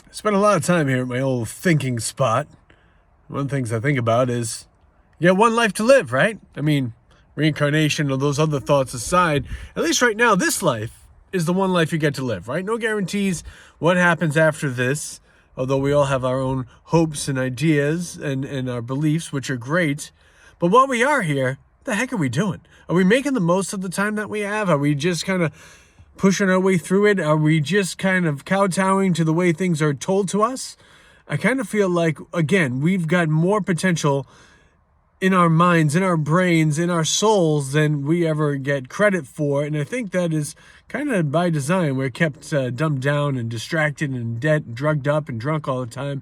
I spent a lot of time here at my old thinking spot. One of the things I think about is, you got one life to live, right? I mean, reincarnation or those other thoughts aside, at least right now, this life is the one life you get to live, right? No guarantees what happens after this, although we all have our own hopes and ideas and our beliefs, which are great. But while we are here, what the heck are we doing? Are we making the most of the time that we have? Are we just kind of pushing our way through it? Are we just kind of kowtowing to the way things are told to us? I kind of feel like, again, we've got more potential in our minds, in our brains, in our souls than we ever get credit for. And I think that is kind of by design. We're kept dumbed down and distracted and drugged up and drunk all the time.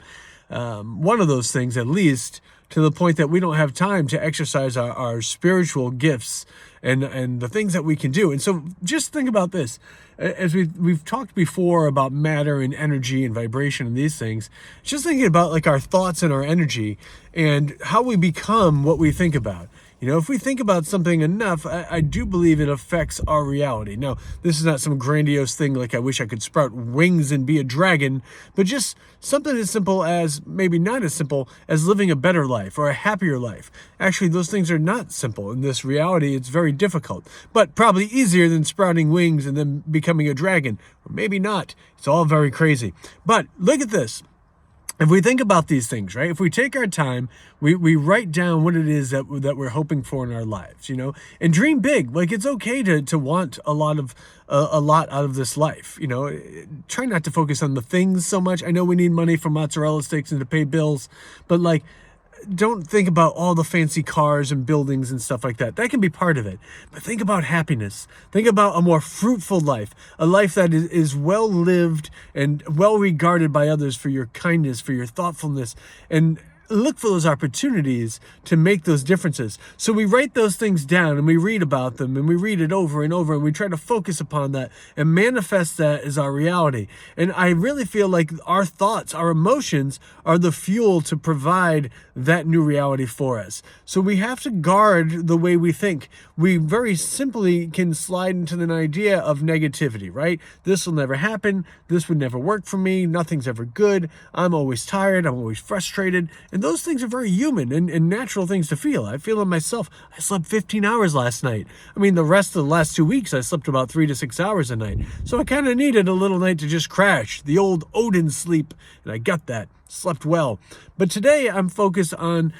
One of those things, at least, to the point that we don't have time to exercise our spiritual gifts and the things that we can do. And so just think about this. As we've talked before about matter and energy and vibration and these things, just thinking about like our thoughts and our energy and how we become what we think about. You know, if we think about something enough, I do believe it affects our reality. Now, this is not some grandiose thing like I wish I could sprout wings and be a dragon, but just something as simple as, maybe not as simple as living a better life or a happier life. Actually, those things are not simple. In this reality, it's very difficult, but probably easier than sprouting wings and then becoming a dragon. Or maybe not. It's all very crazy. But look at this. If we think about these things, right? If we take our time, we write down what it is that we're hoping for in our lives, you know, and dream big. Like, it's okay to want a lot out of this life, you know. Try not to focus on the things so much. I know we need money for mozzarella sticks and to pay bills, but like, don't think about all the fancy cars and buildings and stuff like that. That can be part of it. But think about happiness. Think about a more fruitful life, a life that is well lived and well regarded by others for your kindness, for your thoughtfulness, and look for those opportunities to make those differences. So we write those things down and we read about them and we read it over and over and we try to focus upon that and manifest that as our reality. And I really feel like our thoughts, our emotions are the fuel to provide that new reality for us. So we have to guard the way we think. We very simply can slide into an idea of negativity, right? This will never happen. This would never work for me. Nothing's ever good. I'm always tired. I'm always frustrated. And those things are very human and natural things to feel. I feel it myself. I slept 15 hours last night. I mean, the rest of the last 2 weeks, I slept about 3 to 6 hours a night. So I kind of needed a little night to just crash, the old Odin sleep. And I got that. Slept well. But today I'm focusing on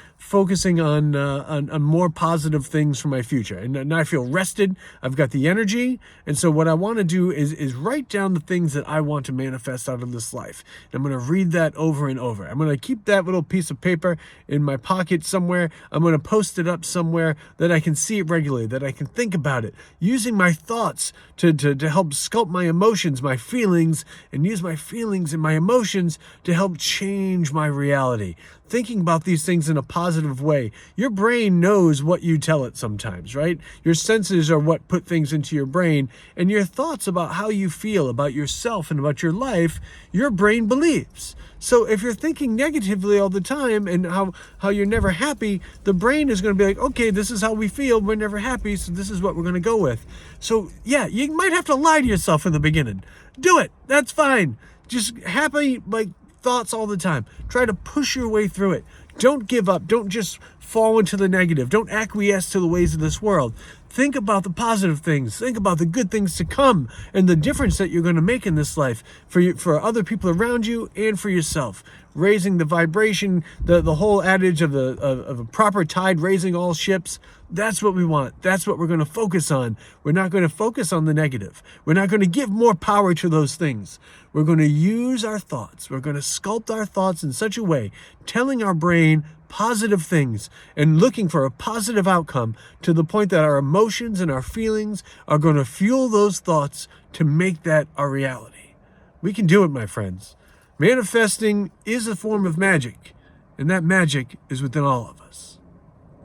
more positive things for my future. And I feel rested. I've got the energy. And so what I want to do is write down the things that I want to manifest out of this life. And I'm going to read that over and over. I'm going to keep that little piece of paper in my pocket somewhere. I'm going to post it up somewhere that I can see it regularly, that I can think about it, using my thoughts to help sculpt my emotions, my feelings, and use my feelings and my emotions to help change my reality. Thinking about these things in a positive way. Your brain knows what you tell it sometimes, right? Your senses are what put things into your brain, and your thoughts about how you feel about yourself and about your life, your brain believes. So if you're thinking negatively all the time and how you're never happy, the brain is going to be like, okay, this is how we feel. We're never happy, so this is what we're going to go with. So yeah, you might have to lie to yourself in the beginning. Do it. That's fine. Just happy, like, thoughts all the time. Try to push your way through it. Don't give up. Don't just fall into the negative. Don't acquiesce to the ways of this world. Think about the positive things. Think about the good things to come and the difference that you're going to make in this life for other people around you and for yourself. Raising the vibration, the whole adage of a proper tide raising all ships. That's what we want. That's what we're going to focus on. We're not going to focus on the negative. We're not going to give more power to those things. We're going to use our thoughts. We're going to sculpt our thoughts in such a way, telling our brain positive things and looking for a positive outcome to the point that our emotions and our feelings are going to fuel those thoughts to make that our reality. We can do it, my friends. Manifesting is a form of magic, and that magic is within all of us.